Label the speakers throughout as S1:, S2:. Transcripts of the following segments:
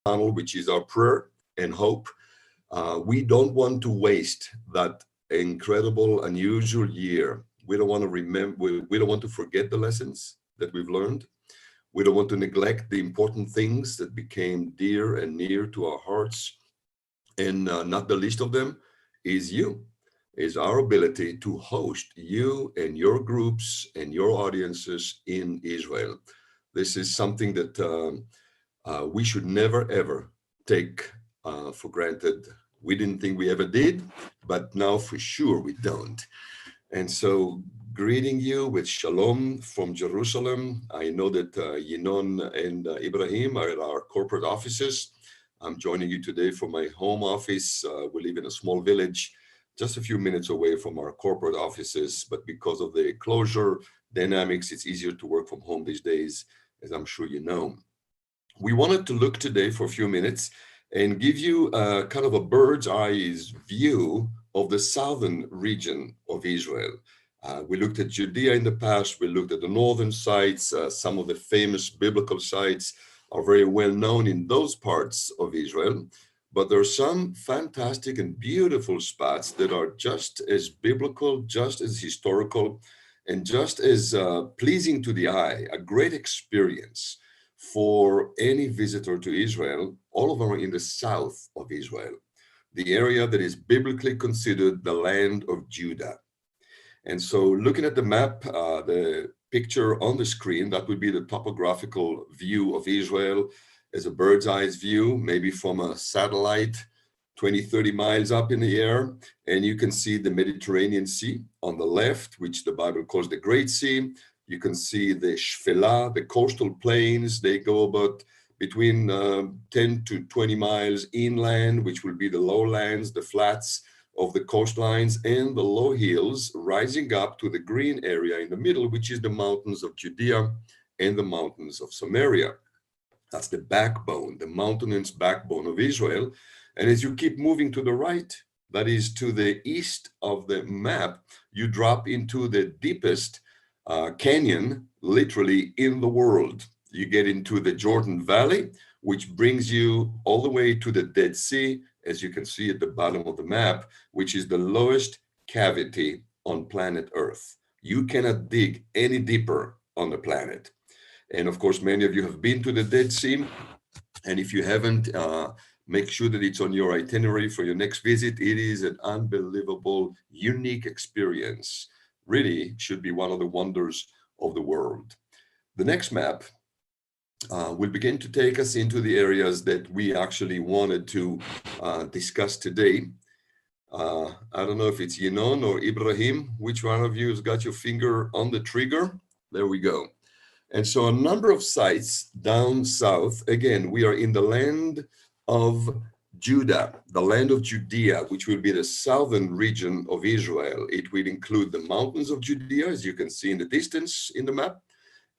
S1: tunnel, which is our prayer and hope. We don't want to waste that incredible, unusual year. We don't want to remember, we don't want to forget the lessons that we've learned. We don't want to neglect the important things that became dear and near to our hearts. And not the least of them is you, is our ability to host you and your groups and your audiences in Israel. This is something that we should never ever take for granted. We didn't think we ever did, but now for sure we don't. And so, greeting you with shalom from Jerusalem. I know that Yinon and Ibrahim are at our corporate offices. I'm joining you today from my home office. We live in a small village, just a few minutes away from our corporate offices. But because of the closure dynamics, it's easier to work from home these days, as I'm sure you know. We wanted to look today for a few minutes and give you a kind of a bird's eyes view of the southern region of Israel. We looked at Judea in the past, we looked at the northern sites, some of the famous biblical sites are very well known in those parts of Israel, but there are some fantastic and beautiful spots that are just as biblical, just as historical, and just as pleasing to the eye, a great experience for any visitor to Israel. All of them are in the south of Israel, the area that is biblically considered the land of Judah. And so looking at the map, the picture on the screen, that would be the topographical view of Israel as a bird's eye view, maybe from a satellite 20, 30 miles up in the air. And you can see the Mediterranean Sea on the left, which the Bible calls the Great Sea. You can see the Shfela, the coastal plains. They go about between 10 to 20 miles inland, which will be the lowlands, the flats of the coastlines, and the low hills rising up to the green area in the middle, which is the mountains of Judea and the mountains of Samaria. That's the backbone, the mountainous backbone of Israel. And as you keep moving to the right, that is to the east of the map, you drop into the deepest canyon, literally, in the world. You get into the Jordan Valley, which brings you all the way to the Dead Sea, as you can see at the bottom of the map, which is the lowest cavity on planet Earth. You cannot dig any deeper on the planet. And of course, many of you have been to the Dead Sea. And if you haven't, make sure that it's on your itinerary for your next visit. It is an unbelievable, unique experience. Really should be one of the wonders of the world. The next map will begin to take us into the areas that we actually wanted to discuss today. I don't know if it's Yinon or Ibrahim. Which one of you has got your finger on the trigger? There we go. And so a number of sites down south. Again, we are in the land of Judah, the land of Judea, which will be the southern region of Israel. It will include the mountains of Judea, as you can see in the distance in the map,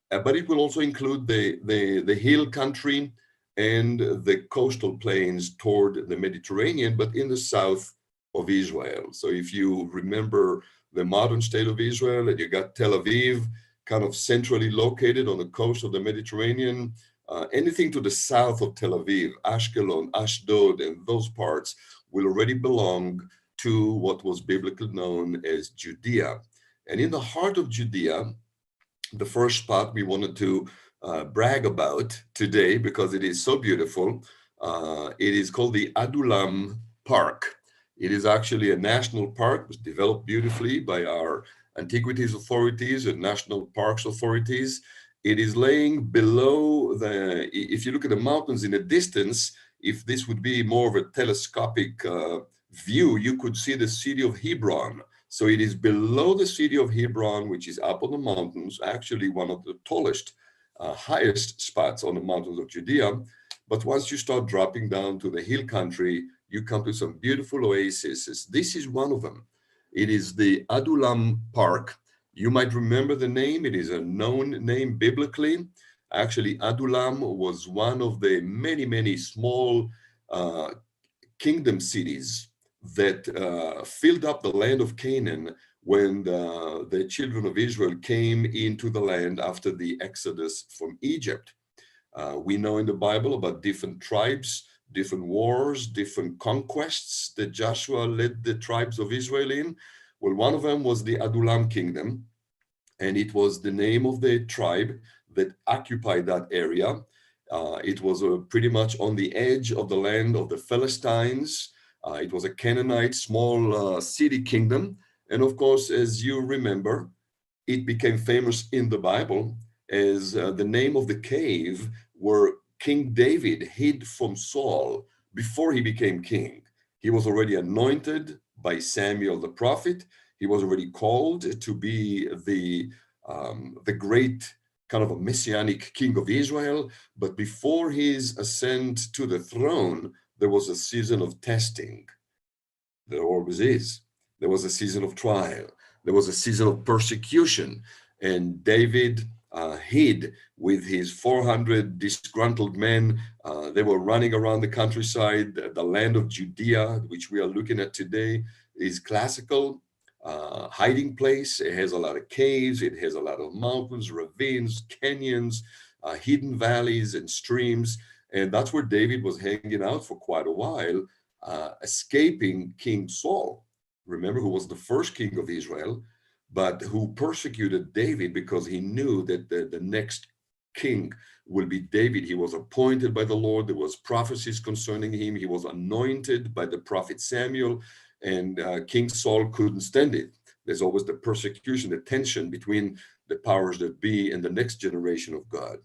S1: but it will also include the hill country and the coastal plains toward the Mediterranean, but in the south of Israel. So if you remember the modern state of Israel, and you got Tel Aviv, kind of centrally located on the coast of the Mediterranean, anything to the south of Tel Aviv, Ashkelon, Ashdod, and those parts will already belong to what was biblically known as Judea. And in the heart of Judea, the first spot we wanted to brag about today, because it is so beautiful, it is called the Adullam Park. It is actually a national park. It was developed beautifully by our antiquities authorities and national parks authorities. It is laying below if you look at the mountains in the distance, if this would be more of a telescopic view, you could see the city of Hebron. So it is below the city of Hebron, which is up on the mountains, actually one of the tallest, highest spots on the mountains of Judea. But once you start dropping down to the hill country, you come to some beautiful oases. This is one of them. It is the Adullam Park. You might remember the name. It is a known name biblically. Actually, Adullam was one of the many, many small kingdom cities that filled up the land of Canaan when the children of Israel came into the land after the Exodus from Egypt. We know in the Bible about different tribes, different wars, different conquests that Joshua led the tribes of Israel in. Well, one of them was the Adullam kingdom, and it was the name of the tribe that occupied that area. It was pretty much on the edge of the land of the Philistines. It was a Canaanite small city kingdom. And of course, as you remember, it became famous in the Bible as the name of the cave where King David hid from Saul before he became king. He was already anointed by Samuel the prophet. He was already called to be the great kind of a messianic king of Israel. But before his ascent to the throne, there was a season of testing. There always is. There was a season of trial. There was a season of persecution. And David hid with his 400 disgruntled men. They were running around the countryside. The land of Judea, which we are looking at today, is classical hiding place. It has a lot of caves. It has a lot of mountains, ravines, canyons, hidden valleys and streams. And that's where David was hanging out for quite a while, escaping King Saul. Remember, who was the first king of Israel, but who persecuted David because he knew that the next king will be David. He was appointed by the Lord. There was prophecies concerning him. He was anointed by the prophet Samuel, and King Saul couldn't stand it. There's always the persecution, the tension between the powers that be and the next generation of God.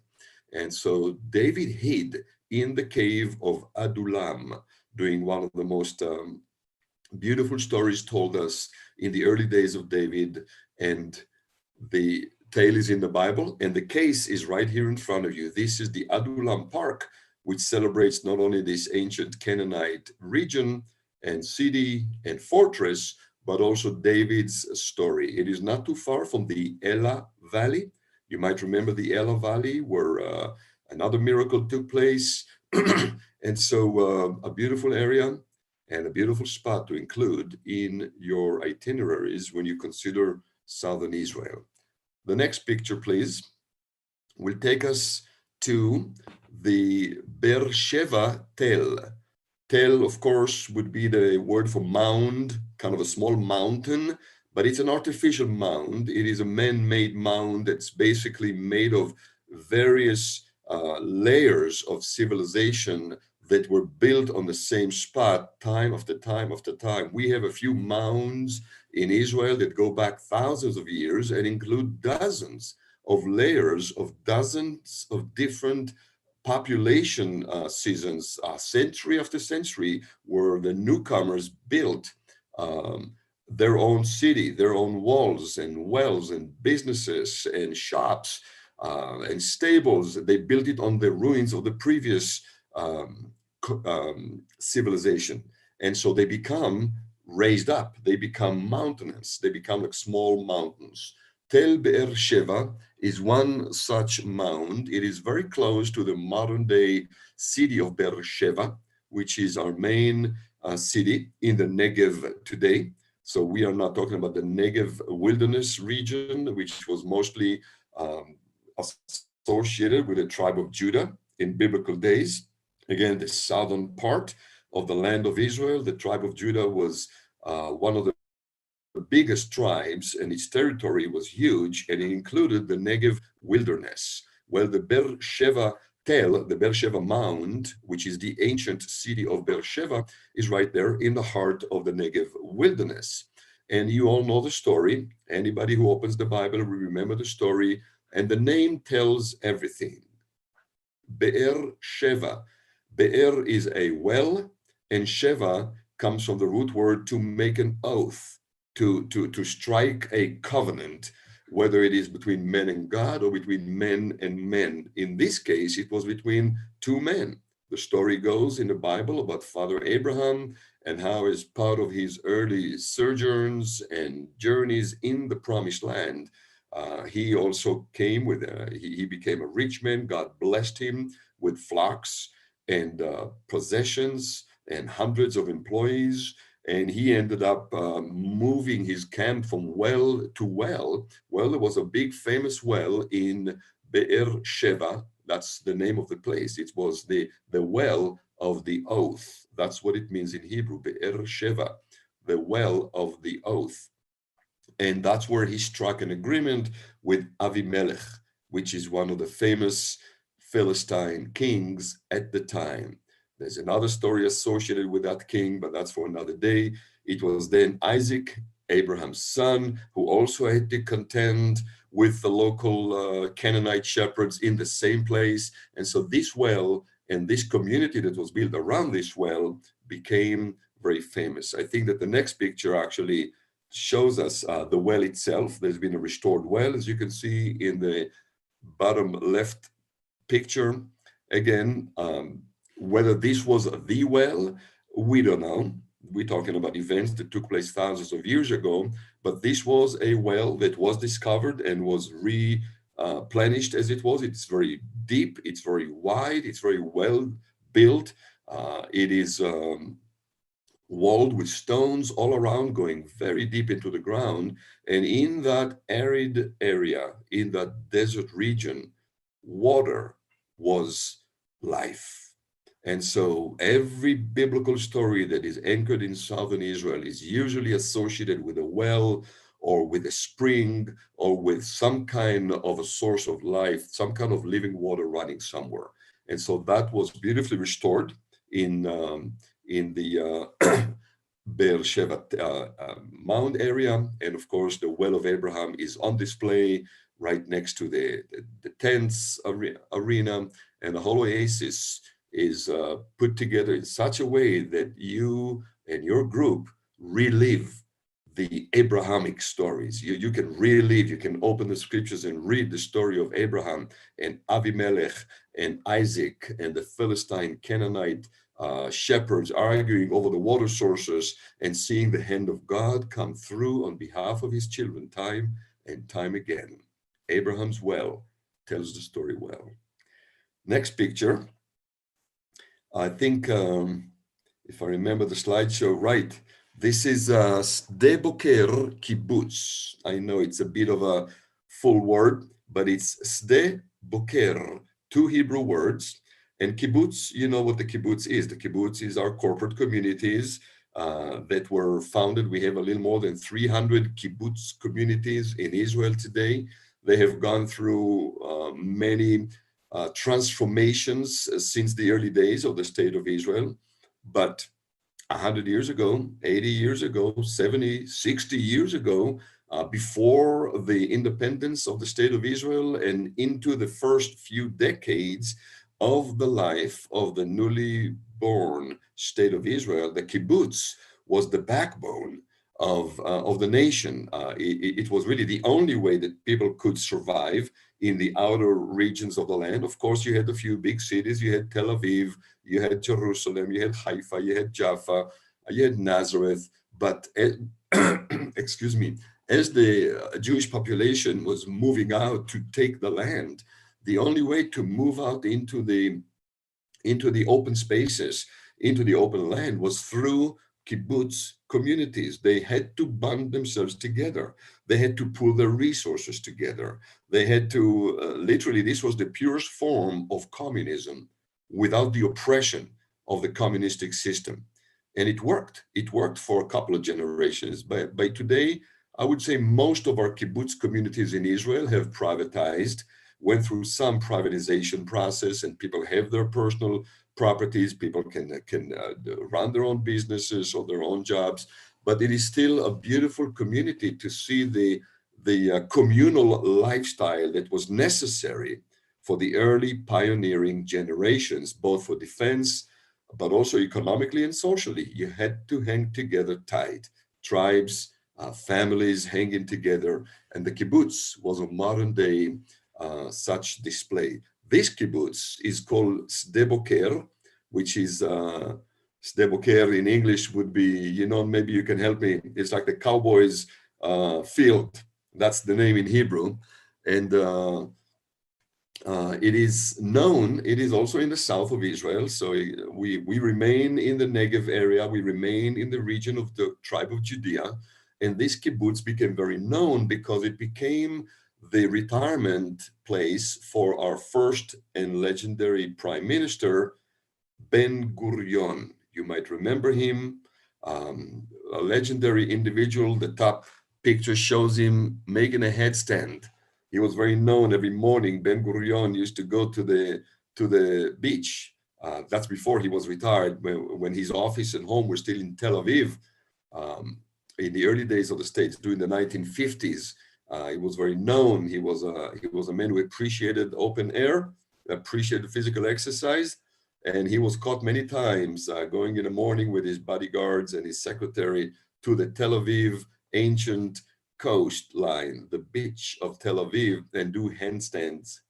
S1: And so David hid in the cave of Adullam, doing one of the most beautiful stories told us in the early days of David. And the tale is in the Bible, and the case is right here in front of you. This is the Adullam Park, which celebrates not only this ancient Canaanite region and city and fortress, but also David's story. It is not too far from the Elah Valley. You might remember the Elah Valley, where another miracle took place. And so a beautiful area and a beautiful spot to include in your itineraries when you consider southern Israel. The next picture, please, will take us to the Beersheba Tel. Tel, of course, would be the word for mound, kind of a small mountain, but it's an artificial mound. It is a man-made mound that's basically made of various layers of civilization that were built on the same spot time after time after time. We have a few mounds in Israel that go back thousands of years and include dozens of layers of dozens of different population seasons, century after century, where the newcomers built their own city, their own walls and wells and businesses and shops and stables. They built it on the ruins of the previous civilization. And so they become raised up, they become mountainous, they become like small mountains. Tel Beersheba is one such mound. It is very close to the modern day city of Beersheba, which is our main city in the Negev today. So we are not talking about the Negev wilderness region, which was mostly associated with the tribe of Judah in biblical days. Again, the southern part of the land of Israel, the tribe of Judah was one of the biggest tribes, and its territory was huge, and it included the Negev wilderness. Well, the Beersheba Tel, the Beersheba Mound, which is the ancient city of Beersheba, is right there in the heart of the Negev wilderness. And you all know the story. Anybody who opens the Bible will remember the story, and the name tells everything. Beersheba. Be'er is a well, and Sheva comes from the root word to make an oath, to strike a covenant, whether it is between men and God or between men and men. In this case, it was between two men. The story goes in the Bible about Father Abraham and how, as part of his early sojourns and journeys in the promised land, he also came with, he became a rich man. God blessed him with flocks and possessions and hundreds of employees. And he ended up moving his camp from well to well. Well, there was a big famous well in Beersheba, That's the name of the place. It was the well of the oath. That's what it means in Hebrew, Be'er Sheva, the well of the oath. And that's where he struck an agreement with Avimelech, which is one of the famous Philistine kings at the time. There's another story associated with that king, but that's for another day. It was then Isaac, Abraham's son, who also had to contend with the local Canaanite shepherds in the same place. And so this well and this community that was built around this well became very famous. I think that the next picture actually shows us the well itself. There's been a restored well, as you can see in the bottom left picture. Again, whether this was the well, we don't know. We're talking about events that took place thousands of years ago, but this was a well that was discovered and was replenished as it was. It's very deep, it's very wide, it's very well built. It is walled with stones all around, going very deep into the ground. And in that arid area, in that desert region, water was life. And so every biblical story that is anchored in southern Israel is usually associated with a well or with a spring or with some kind of a source of life, some kind of living water running somewhere. And so that was beautifully restored in the Beersheba Mound area. And of course, the well of Abraham is on display right next to the tents arena. And the whole oasis is put together in such a way that you and your group relive the Abrahamic stories. You can relive, you can open the scriptures and read the story of Abraham and Avimelech and Isaac and the Philistine Canaanite shepherds arguing over the water sources and seeing the hand of God come through on behalf of his children time and time again. Abraham's well tells the story well. Next picture. I think, if I remember the slideshow right, this is Sde Boker Kibbutz. I know it's a bit of a full word, but it's Sde Boker, two Hebrew words. And kibbutz, you know what the kibbutz is. The kibbutz is our corporate communities that were founded. We have a little more than 300 kibbutz communities in Israel today. They have gone through many transformations since the early days of the state of Israel. But 100 years ago, 80 years ago, 70, 60 years ago, before the independence of the state of Israel and into the first few decades of the life of the newly born state of Israel, the kibbutz was the backbone of the nation. It was really the only way that people could survive in the outer regions of the land. Of course, you had a few big cities. You had Tel Aviv, you had Jerusalem, you had Haifa, you had Jaffa, you had Nazareth. But excuse me, as the Jewish population was moving out to take the land, the only way to move out into the open spaces, into the open land, was through kibbutz communities. They had to bond themselves together. They had to pool their resources together. They had to, literally, this was the purest form of communism without the oppression of the communistic system. And it worked. It worked for a couple of generations. By today, I would say most of our kibbutz communities in Israel have privatized, went through some privatization process, and people have their personal properties. People can run their own businesses or their own jobs, but it is still a beautiful community to see the communal lifestyle that was necessary for the early pioneering generations, both for defense, but also economically and socially. You had to hang together tight. Tribes, families hanging together, and the kibbutz was a modern day such display. This kibbutz is called Sde Boker, which is Sde Boker in English would be, maybe you can help me. It's like the cowboys field. That's the name in Hebrew. And it is known, it is also in the south of Israel. So we remain in the Negev area. We remain in the region of the tribe of Judea. And this kibbutz became very known because it became the retirement place for our first and legendary prime minister, Ben-Gurion. You might remember him, a legendary individual. The top picture shows him making a headstand. He was very known. Every morning, Ben-Gurion used to go to the beach. That's before he was retired, when his office and home were still in Tel Aviv. In the early days of the States, during the 1950s, he was very known. He was a man who appreciated open air, appreciated physical exercise, and he was caught many times going in the morning with his bodyguards and his secretary to the Tel Aviv ancient coastline, the beach of Tel Aviv, and do headstands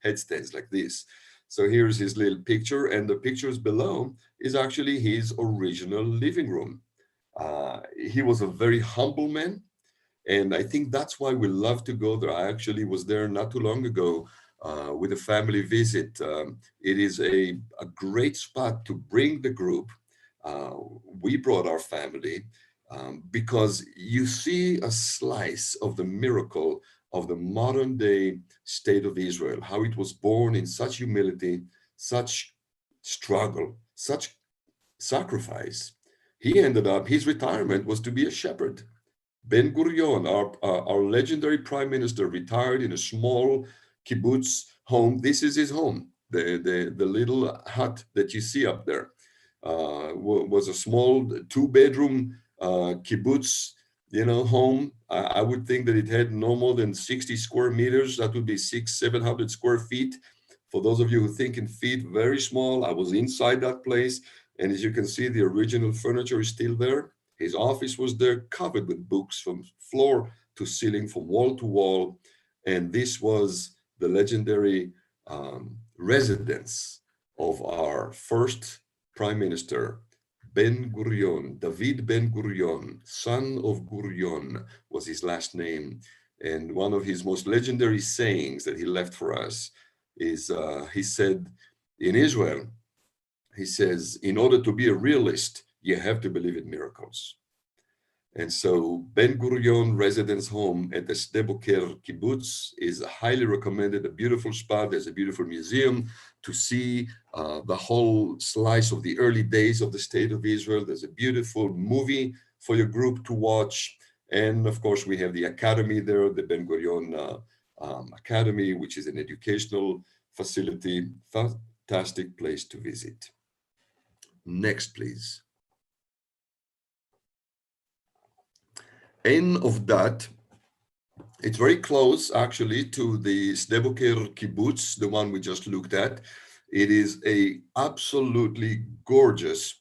S1: like this. So here's his little picture, and the pictures below is actually his original living room. He was a very humble man, and I think that's why we love to go there. I actually was there not too long ago with a family visit. It is a great spot to bring the group. We brought our family because you see a slice of the miracle of the modern day state of Israel, how it was born in such humility, such struggle, such sacrifice. He ended up, his retirement was to be a shepherd. Ben-Gurion, our legendary prime minister, retired in a small kibbutz home. This is his home. The little hut that you see up there was a small 2-bedroom kibbutz, home. I would think that it had no more than 60 square meters. That would be 600-700 square feet. For those of you who think in feet, very small. I was inside that place. And as you can see, the original furniture is still there. His office was there, covered with books from floor to ceiling, from wall to wall. And this was the legendary residence of our first prime minister, Ben-Gurion. David Ben-Gurion, son of Gurion, was his last name. And one of his most legendary sayings that he left for us is, he said, in Israel, he says, in order to be a realist, you have to believe in miracles. And so Ben-Gurion residence home at the Sde Boker kibbutz is highly recommended, a beautiful spot. There's a beautiful museum to see the whole slice of the early days of the state of Israel. There's a beautiful movie for your group to watch. And of course, we have the academy there, the Ben-Gurion Academy, which is an educational facility, fantastic place to visit. Next, please. And of that, it's very close actually to the Sde Boker kibbutz, the one we just looked at. It is a absolutely gorgeous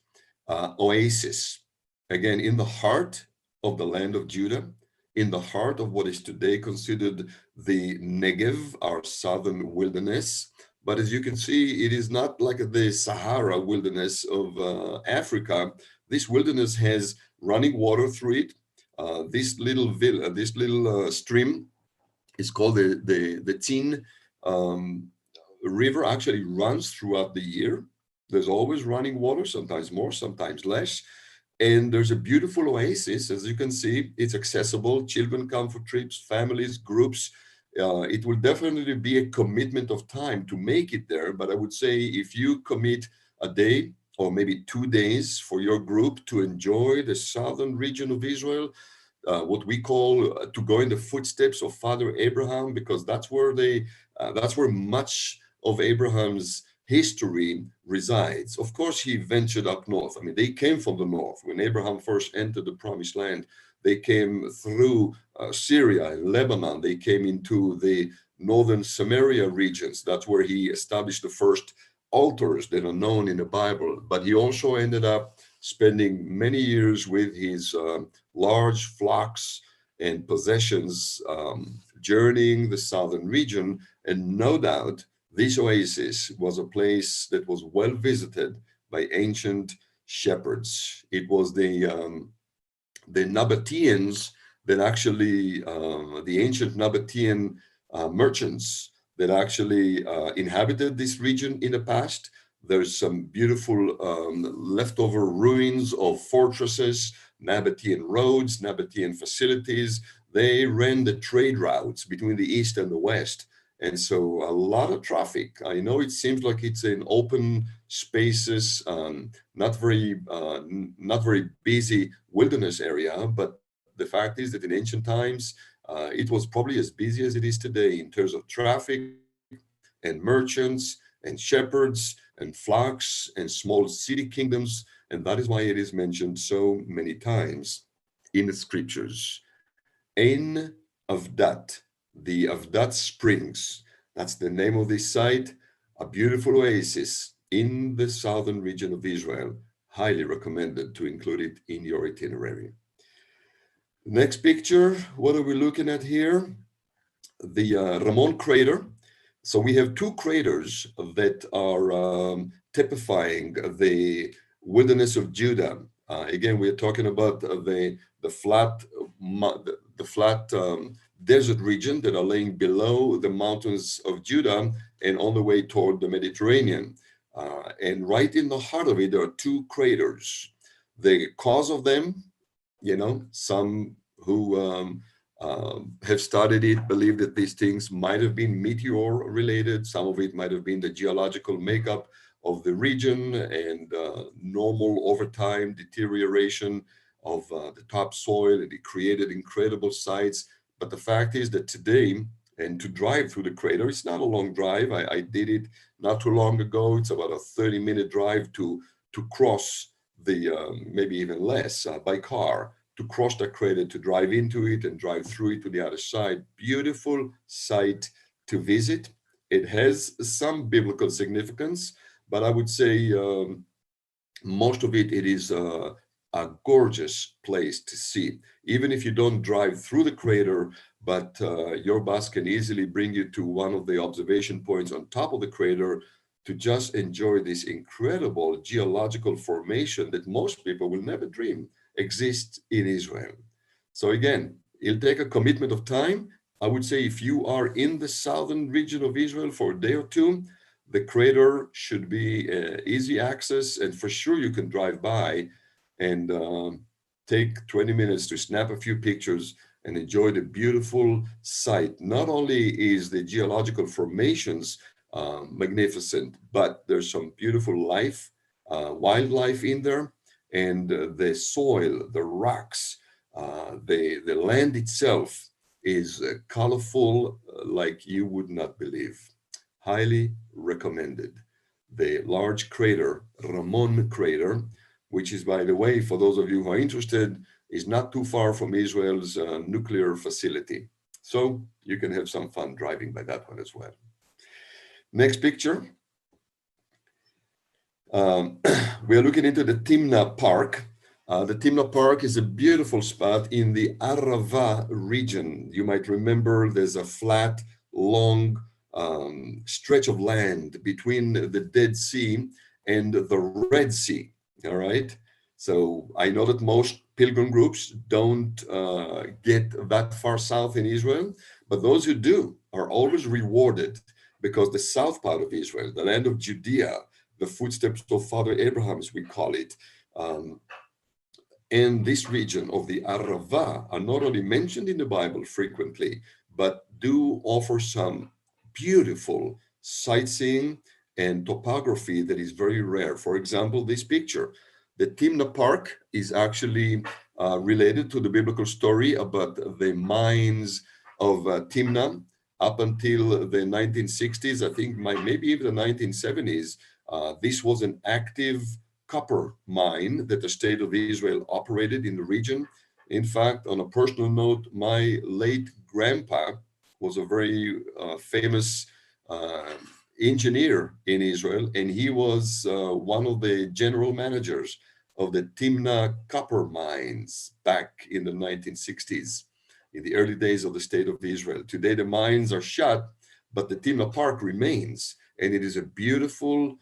S1: oasis, again, in the heart of the land of Judah, in the heart of what is today considered the Negev, our southern wilderness. But as you can see, it is not like the Sahara wilderness of Africa. This wilderness has running water through it. This little stream is called the Tin River. Actually runs throughout the year. There's always running water, sometimes more, sometimes less. And there's a beautiful oasis. As you can see, it's accessible. Children come for trips, families, groups. It will definitely be a commitment of time to make it there. But I would say if you commit a day or maybe 2 days for your group to enjoy the southern region of Israel, what we call to go in the footsteps of Father Abraham, because that's where much of Abraham's history resides. Of course, he ventured up north. I mean, they came from the north. When Abraham first entered the promised land, they came through Syria and Lebanon. They came into the northern Samaria regions. That's where he established the first altars that are known in the Bible. But he also ended up spending many years with his large flocks and possessions, journeying the southern region. And no doubt, this oasis was a place that was well visited by ancient shepherds. It was the Nabateans that actually, the ancient Nabatean merchants that actually inhabited this region in the past. There's some beautiful leftover ruins of fortresses, Nabatean roads, Nabatean facilities. They ran the trade routes between the East and the West. And so a lot of traffic. I know it seems like it's in open spaces, not very busy wilderness area, but the fact is that in ancient times, it was probably as busy as it is today in terms of traffic and merchants and shepherds and flocks and small city kingdoms. And that is why it is mentioned so many times in the scriptures. Ein Avdat, the Avdat Springs. That's the name of this site, a beautiful oasis in the southern region of Israel. Highly recommended to include it in your itinerary. Next picture, what are we looking at here? The Ramon crater. So we have two craters that are typifying the wilderness of Judah. Again, we're talking about the flat desert region that are laying below the mountains of Judah and on the way toward the Mediterranean. And right in the heart of it, there are two craters. The cause of them, some who have studied it believe that these things might have been meteor related. Some of it might have been the geological makeup of the region and normal over time deterioration of the topsoil, and it created incredible sites. But the fact is that today, and to drive through the crater, it's not a long drive. I did it not too long ago. It's about a 30-minute drive to cross the, maybe even less, by car, to cross the crater, to drive into it and drive through it to the other side. Beautiful site to visit. It has some biblical significance, but I would say most of it is a gorgeous place to see. Even if you don't drive through the crater, but your bus can easily bring you to one of the observation points on top of the crater to just enjoy this incredible geological formation that most people will never dream exists in Israel. So again, it'll take a commitment of time. I would say if you are in the southern region of Israel for a day or two, the crater should be easy access, and for sure you can drive by and take 20 minutes to snap a few pictures and enjoy the beautiful site. Not only is the geological formations magnificent, but there's some beautiful life, wildlife in there, and the soil, the rocks, the land itself is colorful like you would not believe. Highly recommended. The large crater, Ramon crater, which is, by the way, for those of you who are interested, is not too far from Israel's nuclear facility. So you can have some fun driving by that one as well. Next picture. We are looking into the Timna Park. The Timna Park is a beautiful spot in the Arava region. You might remember there's a flat, long stretch of land between the Dead Sea and the Red Sea. All right. So I know that most pilgrim groups don't get that far south in Israel, but those who do are always rewarded, because the south part of Israel, the land of Judea, the footsteps of Father Abraham, as we call it, and this region of the Arava are not only mentioned in the Bible frequently, but do offer some beautiful sightseeing and topography that is very rare. For example, this picture, the Timna Park is actually related to the biblical story about the mines of Timna up until the 1960s, I think maybe even the 1970s. This was an active copper mine that the state of Israel operated in the region. In fact, on a personal note, my late grandpa was a very famous engineer in Israel, and he was one of the general managers of the Timna copper mines back in the 1960s, in the early days of the state of Israel. Today, the mines are shut, but the Timna Park remains, and it is a beautiful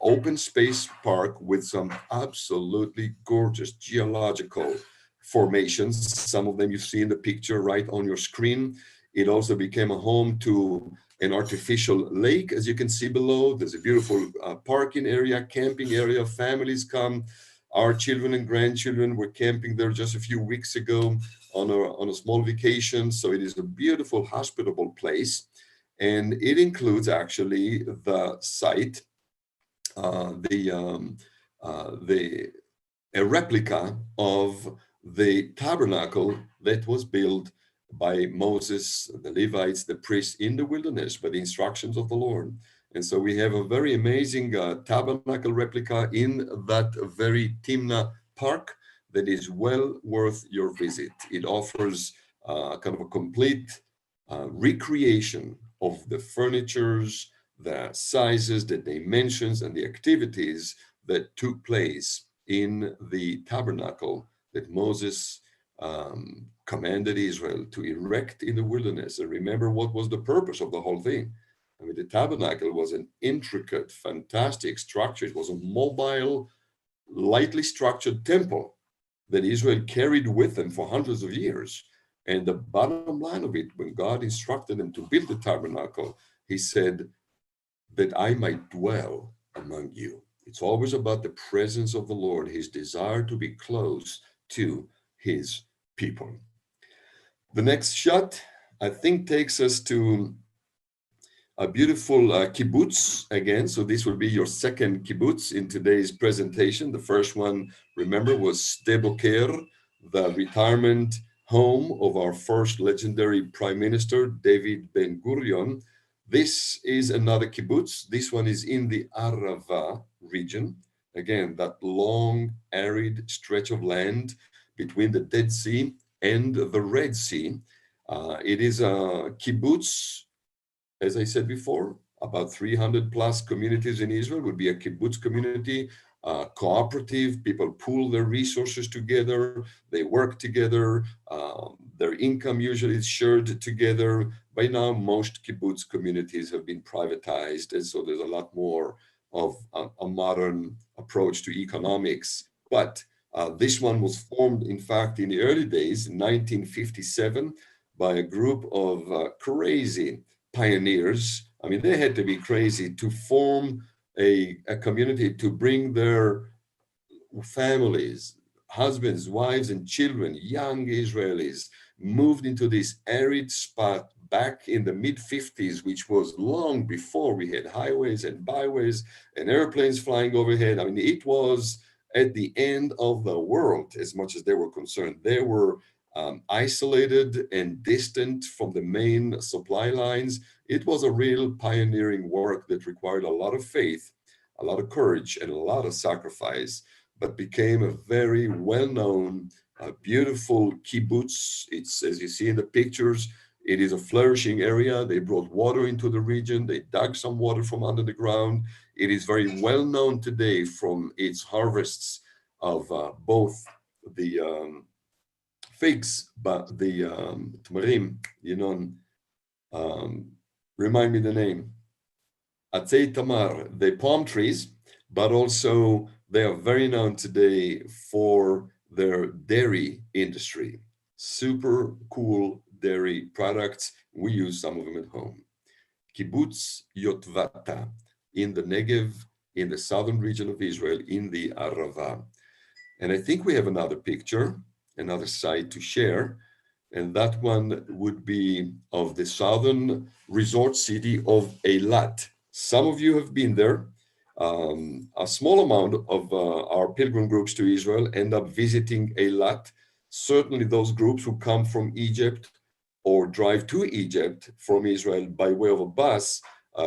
S1: open space park with some absolutely gorgeous geological formations. Some of them you see in the picture right on your screen. It also became a home to an artificial lake, as you can see below. There's a beautiful parking area, camping area. Families come. Our children and grandchildren were camping there just a few weeks ago on a small vacation. So it is a beautiful, hospitable place. And it includes actually the site, uh, the, um, the a replica of the tabernacle that was built by Moses, the Levites, the priests in the wilderness by the instructions of the Lord. And so we have a very amazing tabernacle replica in that very Timnah park that is well worth your visit. It offers kind of a complete recreation of the furnitures, the sizes, the dimensions, and the activities that took place in the tabernacle that Moses commanded Israel to erect in the wilderness. And remember, what was the purpose of the whole thing? I mean, the tabernacle was an intricate, fantastic structure. It was a mobile, lightly structured temple that Israel carried with them for hundreds of years. And the bottom line of it, when God instructed them to build the tabernacle, he said, that I might dwell among you. It's always about the presence of the Lord, his desire to be close to his people. The next shot, I think, takes us to a beautiful kibbutz again. So this will be your second kibbutz in today's presentation. The first one, remember, was Sde Boker, the retirement home of our first legendary prime minister, David Ben-Gurion. This is another kibbutz. This one is in the Arava region. Again, that long, arid stretch of land between the Dead Sea and the Red Sea. It is a kibbutz, as I said before, about 300 plus communities in Israel would be a kibbutz community, cooperative. People pool their resources together, they work together, their income usually is shared together. By now, most kibbutz communities have been privatized, and so there's a lot more of a modern approach to economics. But this one was formed, in fact, in the early days, in 1957, by a group of crazy pioneers. I mean, they had to be crazy to form a community to bring their families, husbands, wives, and children, young Israelis, moved into this arid spot back in the mid 50s, which was long before we had highways and byways and airplanes flying overhead. I mean, it was at the end of the world as much as they were concerned. They were isolated and distant from the main supply lines. It was a real pioneering work that required a lot of faith, a lot of courage, and a lot of sacrifice, but became a very well-known, beautiful kibbutz. It's, as you see in the pictures, it is a flourishing area. They brought water into the region. They dug some water from under the ground. It is very well known today from its harvests of both the figs, but the tamarim, remind me the name. Atzei Tamar, the palm trees, but also they are very known today for their dairy industry. Super cool dairy products. We use some of them at home. Kibbutz Yotvata in the Negev, in the southern region of Israel, in the Arava. And I think we have another picture, another site to share. And that one would be of the southern resort city of Eilat. Some of you have been there. A small amount of our pilgrim groups to Israel end up visiting Eilat. Certainly those groups who come from Egypt or drive to Egypt from Israel by way of a bus,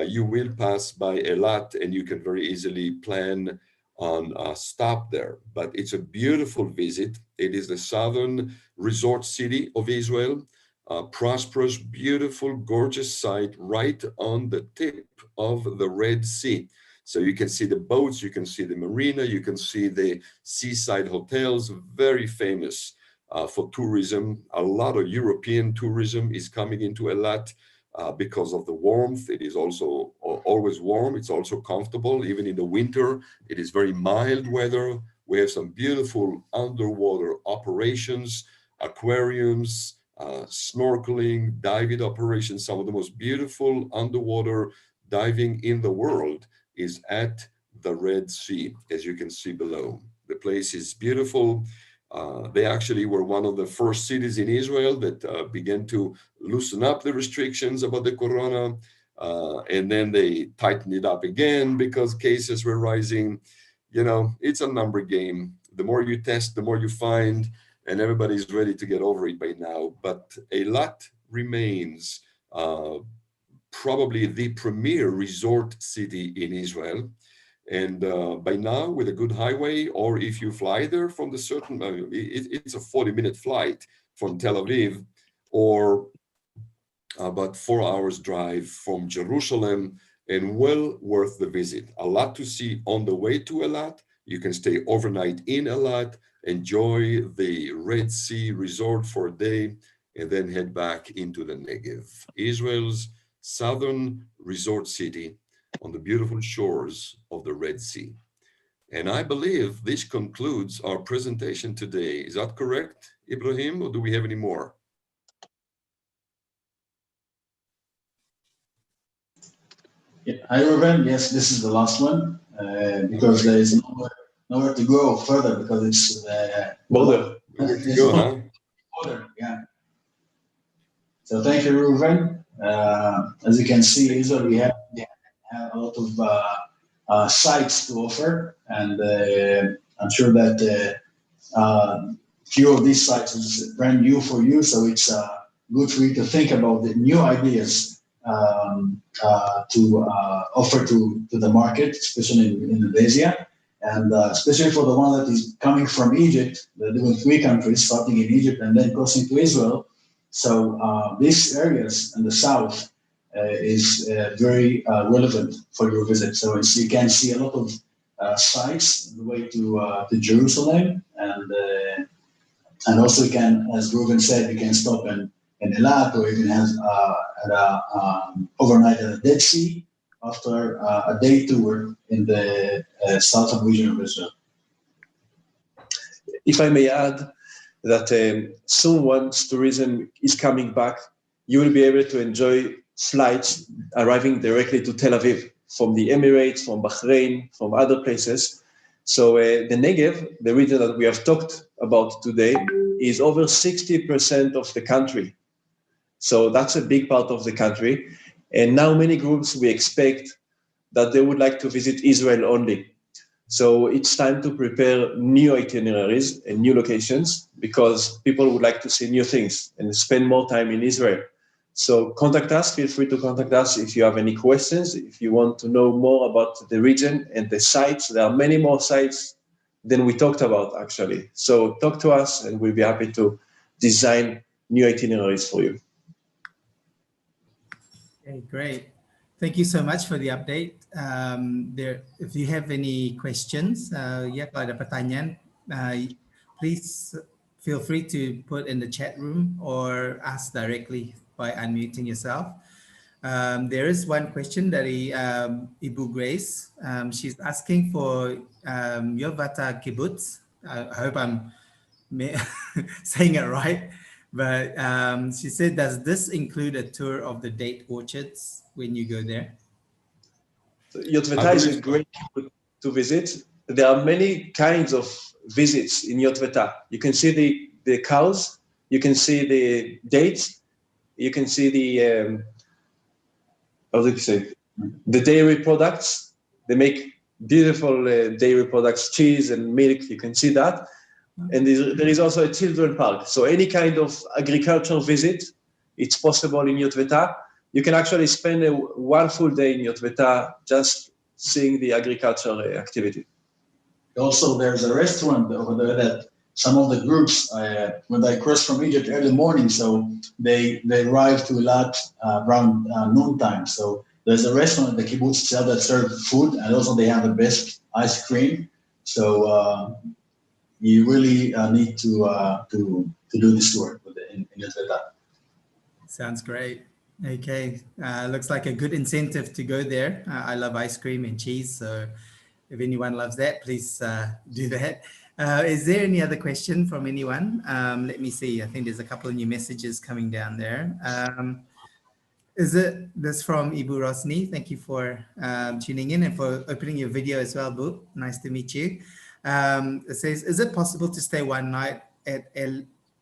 S1: you will pass by Eilat and you can very easily plan on a stop there. But it's a beautiful visit. It is the southern resort city of Israel, prosperous, beautiful, gorgeous site right on the tip of the Red Sea. So you can see the boats, you can see the marina, you can see the seaside hotels, very famous for tourism. A lot of European tourism is coming into Eilat because of the warmth. It is also always warm. It's also comfortable. Even in the winter, it is very mild weather. We have some beautiful underwater operations, aquariums, snorkeling, diving operations. Some of the most beautiful underwater diving in the world is at the Red Sea, as you can see below. The place is beautiful. They actually were one of the first cities in Israel that began to loosen up the restrictions about the corona. And then they tightened it up again because cases were rising. You know, it's a number game. The more you test, the more you find, and everybody's ready to get over it by now. But Eilat remains probably the premier resort city in Israel. And by now, with a good highway, or if you fly there from the certain, it's a 40-minute flight from Tel Aviv, or about 4 hours drive from Jerusalem, and well worth the visit. A lot to see on the way to Eilat. You can stay overnight in Eilat, enjoy the Red Sea resort for a day, and then head back into the Negev, Israel's southern resort city on the beautiful shores of the Red Sea. And I believe this concludes our presentation today. Is that correct, Ibrahim, or do we have any more?
S2: Yeah. Hi, Reuven. Yes, this is the last one because there is nowhere to go further because it's
S1: border.
S2: Border, yeah. So thank you, Reuven. As you can see, Israel, we have a lot of sites to offer, and I'm sure that few of these sites is brand new for you, so it's good for you to think about the new ideas to offer to the market, especially in Indonesia, and especially for the one that is coming from Egypt. They're doing 3 countries, starting in Egypt and then crossing to Israel. So these areas in the south is very relevant for your visit. So you can see a lot of sites on the way to Jerusalem, and also you can, as Reuven said, you can stop in Eilat, or you can have overnight at the Dead Sea after a day tour in the southern region of Israel.
S3: If I may add that soon once tourism is coming back, you will be able to enjoy flights arriving directly to Tel Aviv from the Emirates, from Bahrain, from other places. So the Negev, the region that we have talked about today, is over 60% of the country. So that's a big part of the country. And now many groups, we expect that they would like to visit Israel only. So it's time to prepare new itineraries and new locations because people would like to see new things and spend more time in Israel. So contact us, feel free to contact us if you have any questions, if you want to know more about the region and the sites. There are many more sites than we talked about actually. So talk to us and we'll be happy to design new itineraries for you.
S4: Okay, great. Thank you so much for the update. If you have any questions, ya kalau ada pertanyaan, please feel free to put in the chat room or ask directly by unmuting yourself. There is one question dari Ibu Grace. She's asking for Yotvata Kibbutz. I hope I'm saying it right. But she said, does this include a tour of the date orchards when you go there?
S3: Yotvata is a great place to visit. There are many kinds of visits in Yotvata. You can see the cows, you can see the dates, you can see the the dairy products. They make beautiful dairy products, cheese and milk. You can see that. And there is also a children park. So any kind of agricultural visit, it's possible in Yotvata. You can actually spend one full day in Yotvata just seeing the agricultural activity.
S2: Also, there's a restaurant over there that some of the groups, when they cross from Egypt early morning, so they arrive to Eilat around noontime. So there's a restaurant at the kibbutz itself that serves food, and also they have the best ice cream. So you really need to do this tour in Yotvata.
S4: Sounds great. Okay, looks like a good incentive to go there. I love ice cream and cheese, so if anyone loves that, please do that. Is there any other question from anyone? Let me see. I think there's a couple of new messages coming down there. Is it this from Ibu Rosni? Thank you for tuning in and for opening your video as well, Bu. Nice to meet you. It says, is it possible to stay one night at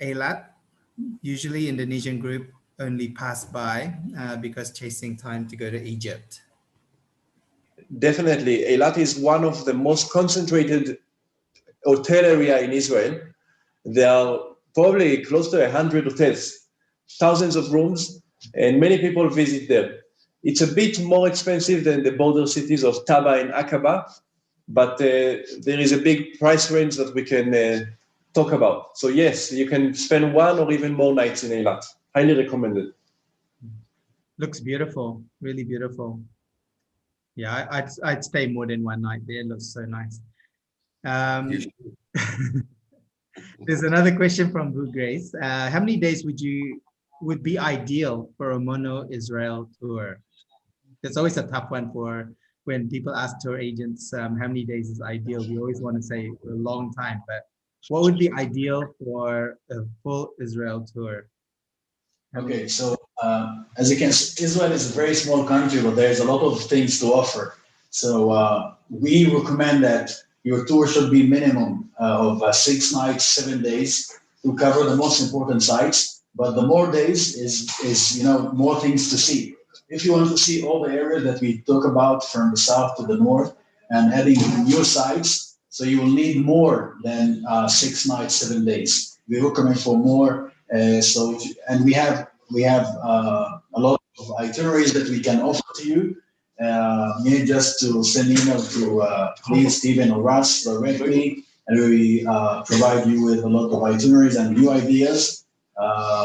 S4: Eilat? Usually Indonesian group only pass by because chasing time to go to Egypt.
S3: Definitely. Eilat is one of the most concentrated hotel area in Israel. There are probably close to 100 hotels, thousands of rooms, and many people visit them. It's a bit more expensive than the border cities of Taba and Aqaba, but there is a big price range that we can talk about. So yes, you can spend one or even more nights in Eilat. Highly recommended.
S4: Looks beautiful, really beautiful. Yeah, I'd stay more than one night there. It looks so nice. There's another question from Boo Grace. How many days would be ideal for a mono Israel tour? It's always a tough one for when people ask tour agents how many days is ideal. We always want to say a long time, but what would be ideal for a full Israel tour?
S2: Okay, so as you can see, Israel is a very small country, but there's a lot of things to offer. So we recommend that your tour should be minimum of 6 nights, 7 days to cover the most important sites. But the more days is more things to see. If you want to see all the areas that we talk about from the south to the north and adding new sites, so you will need more than 6 nights, 7 days. We recommend for more. And we have a lot of itineraries that we can offer to you. You need just to send email to please Stephen or Russ directly, and we provide you with a lot of itineraries and new ideas,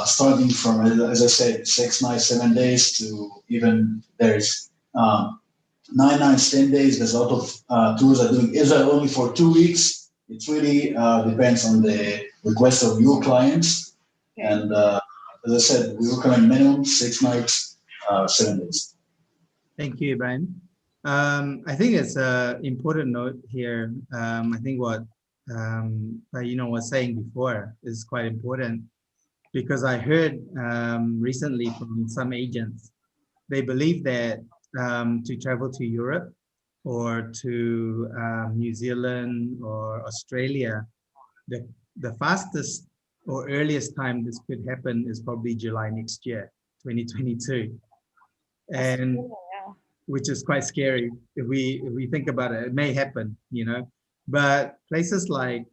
S2: starting from, as I said, 6 nights, 7 days to even there's 9 nights, 10 days. There's a lot of tours are doing Israel only for 2 weeks. It really depends on the request of your clients. And as I said, we recommend minimum 6 nights, 7 days.
S4: Thank you, Brian. I think it's an important note here. I think what was saying before is quite important, because I heard recently from some agents, they believe that to travel to Europe or to New Zealand or Australia, the fastest or earliest time this could happen is probably July next year, 2022. And which is quite scary if we think about it. It may happen, but places like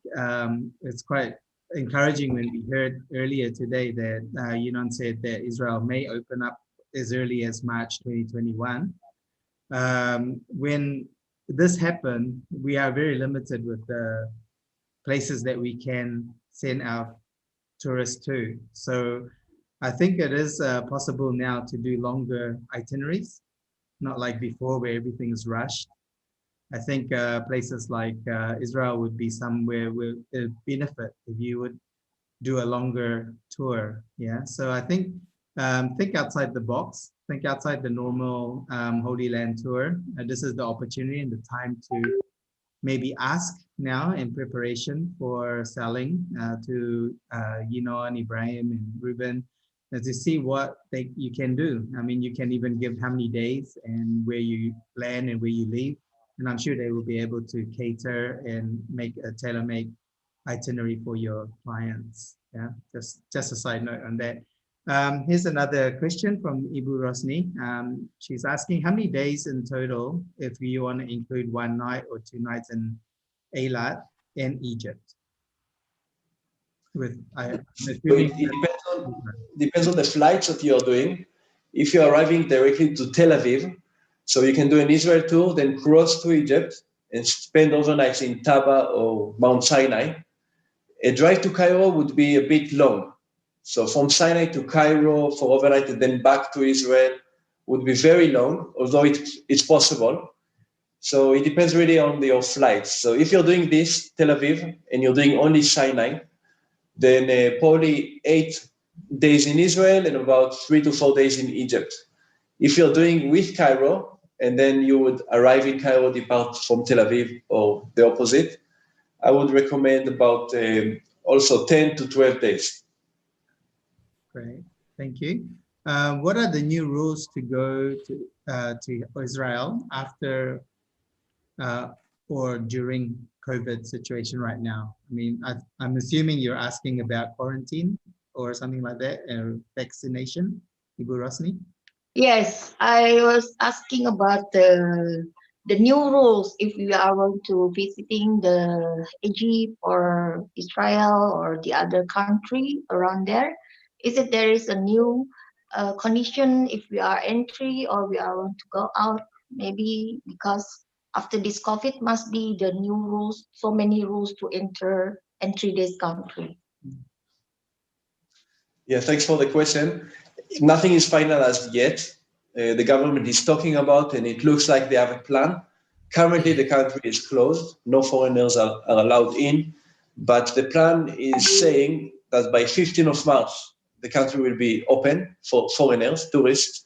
S4: it's quite encouraging when we heard earlier today that Yunan said that Israel may open up as early as March 2021. When this happened, we are very limited with the places that we can send our tourists to. So I think it is possible now to do longer itineraries, not like before where everything is rushed. I think places like Israel would be somewhere where it would benefit if you would do a longer tour. Yeah. So I think outside the box, think outside the normal Holyland tour. This is the opportunity and the time to maybe ask now in preparation for selling to Yunan, Ibrahim, and Reuven, to see what you can do. I mean, you can even give how many days and where you land and where you leave. And I'm sure they will be able to cater and make a tailor-made itinerary for your clients. Yeah, just a side note on that. Here's another question from Ibu Rosni. She's asking how many days in total if you want to include 1 night or 2 nights in Eilat and Egypt.
S3: Depends on the flights that you're doing. If you're arriving directly to Tel Aviv, so you can do an Israel tour, then cross to Egypt and spend overnights in Taba or Mount Sinai. A drive to Cairo would be a bit long. So from Sinai to Cairo for overnight and then back to Israel would be very long, although it's possible. So it depends really on your flights. So if you're doing this, Tel Aviv, and you're doing only Sinai, then probably 8 days in Israel and about 3 to 4 days in Egypt. If you're doing with Cairo, and then you would arrive in Cairo, depart from Tel Aviv, or the opposite, I would recommend about also 10 to 12 days.
S4: Great, thank you. What are the new rules to go to Israel after or during COVID situation right now? I mean, I'm assuming you're asking about quarantine or something like that, vaccination, Ibu Rosni?
S5: Yes, I was asking about the new rules if we are going to visiting the Egypt or Israel or the other country around there. Is it there is a new condition if we are entry or we are going to go out? Maybe because after this COVID must be the new rules, so many rules to entry this country.
S3: Yeah, thanks for the question. Nothing is finalized yet. The government is talking about, and it looks like they have a plan. Currently, the country is closed. No foreigners are allowed in. But the plan is saying that by 15th of March, the country will be open for foreigners, tourists,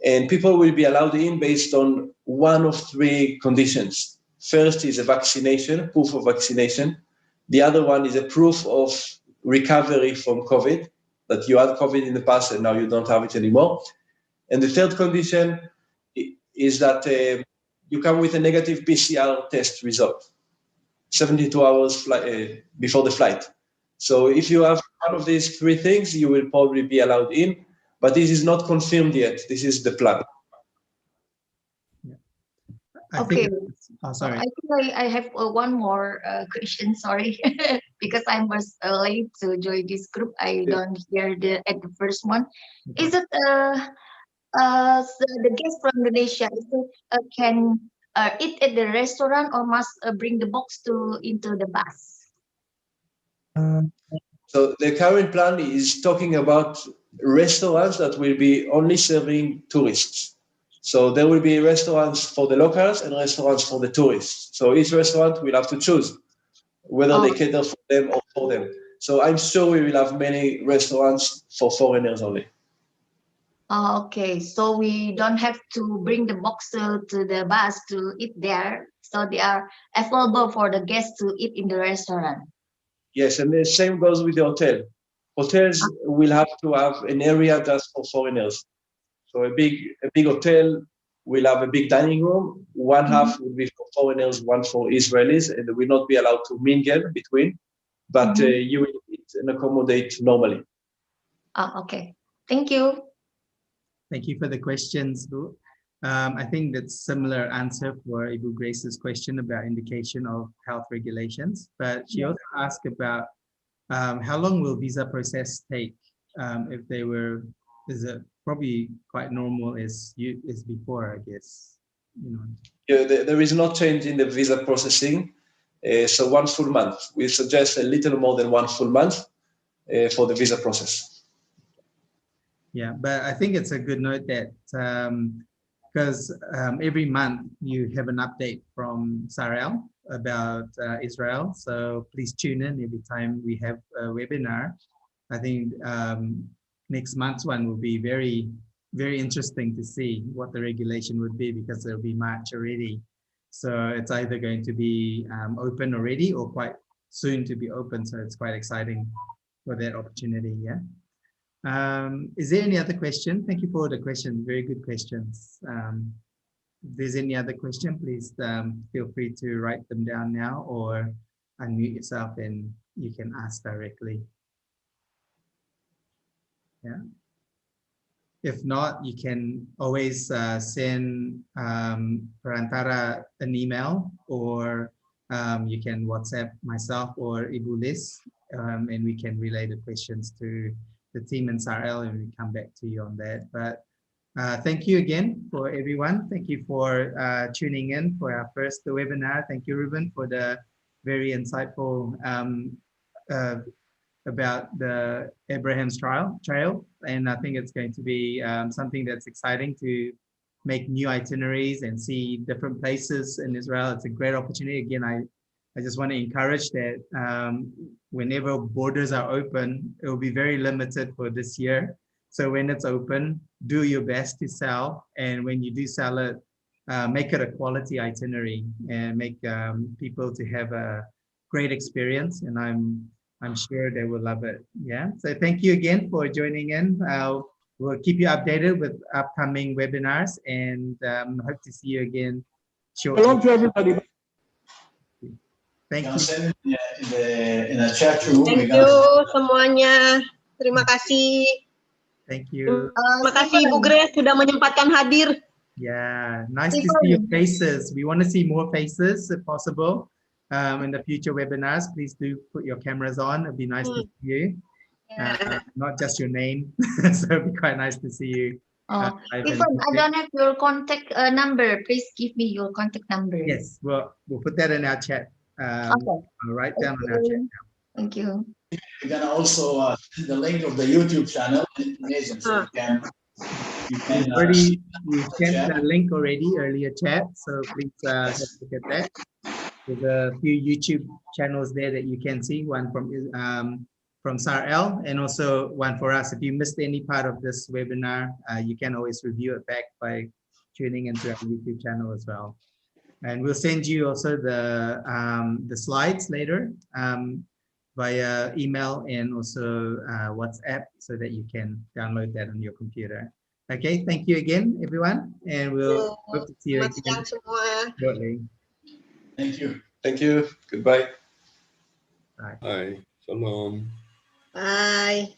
S3: and people will be allowed in based on one of three conditions. First is a vaccination, proof of vaccination. The other one is a proof of recovery from COVID, that you had COVID in the past and now you don't have it anymore. And the third condition is that you come with a negative PCR test result, 72 hours before the flight. So if you have one of these three things, you will probably be allowed in, but this is not confirmed yet. This is the plan.
S4: I
S5: Okay.
S4: think, oh, sorry.
S5: I think I have one more question. Sorry, because I was late to join this group. I don't hear at the first one. Is it the guest from Indonesia? Is it can eat at the restaurant or must bring the box into the bus?
S3: So the current plan is talking about restaurants that will be only serving tourists. So there will be restaurants for the locals and restaurants for the tourists. So each restaurant will have to choose whether they cater for them or for them. So I'm sure we will have many restaurants for foreigners only.
S5: Okay, so we don't have to bring the box to the bus to eat there. So they are available for the guests to eat in the restaurant.
S3: Yes, and the same goes with the hotel. Hotels will have to have an area just for foreigners. So a big hotel will have a big dining room. One half will be for foreigners, one for Israelis, and they will not be allowed to mingle between. But you will eat and accommodate normally.
S5: Okay, thank you.
S4: Thank you for the questions, Bu. I think that's similar answer for Ibu Grace's question about indication of health regulations. But she also asked about how long will visa process take if they were, is it probably quite normal as before, I guess. You know.
S3: Yeah, there is no change in the visa processing. So 1 full month. We suggest a little more than 1 full month for the visa process.
S4: Yeah, but I think it's a good note that because every month you have an update from Sarel about Israel. So please tune in every time we have a webinar. I think next month's one will be very, very interesting to see what the regulation would be because it'll be March already. So it's either going to be open already or quite soon to be open. So it's quite exciting for that opportunity, yeah. Is there any other question? Thank you for the question. Very good questions. If there's any other question, please feel free to write them down now or unmute yourself and you can ask directly. Yeah. If not, you can always send Perantara an email or you can WhatsApp myself or Ibu Liz and we can relay the questions to the team in Sarel and we come back to you on that. But thank you again for everyone. Thank you for tuning in for our first webinar. Thank you, Reuven, for the very insightful about the Abraham's trail. And I think it's going to be something that's exciting to make new itineraries and see different places in Israel. It's a great opportunity. Again, I just want to encourage that whenever borders are open, it will be very limited for this year. So when it's open, do your best to sell. And when you do sell it, make it a quality itinerary and make people to have a great experience. And I'm sure they will love it. Yeah. So thank you again for joining in. We'll keep you updated with upcoming webinars and hope to see you again shortly.
S3: Shalom to everybody.
S4: Thank
S2: Gonna
S4: you.
S2: send it in the chat room.
S6: Thank
S2: We're
S6: you
S2: gonna
S6: semuanya. Terima kasih.
S4: Thank you.
S6: Terima kasih Ibu Grace sudah menyempatkan hadir.
S4: Yeah, nice to see your faces. We want to see more faces if possible. In the future webinars, please do put your cameras on. It'd be nice to see you. Not just your name. So it'd be quite nice to see you.
S5: Stephen, I don't have your contact number. Please give me your contact number.
S4: Yes, we'll put that in our chat.
S5: Okay.
S4: I'll write down on our chat now.
S5: Thank you.
S2: We're gonna also send the link of the YouTube channel information so you can
S4: We sent the link already earlier chat, so please have a look at that. There's a few YouTube channels there that you can see, one from SARL and also one for us. If you missed any part of this webinar, you can always review it back by tuning into our YouTube channel as well. And we'll send you also the slides later via email and also WhatsApp so that you can download that on your computer. Okay, thank you again, everyone, and we'll hope to see you again shortly.
S2: Thank you.
S3: Thank you. Goodbye.
S4: Bye.
S1: Bye. Shalom.
S6: Bye.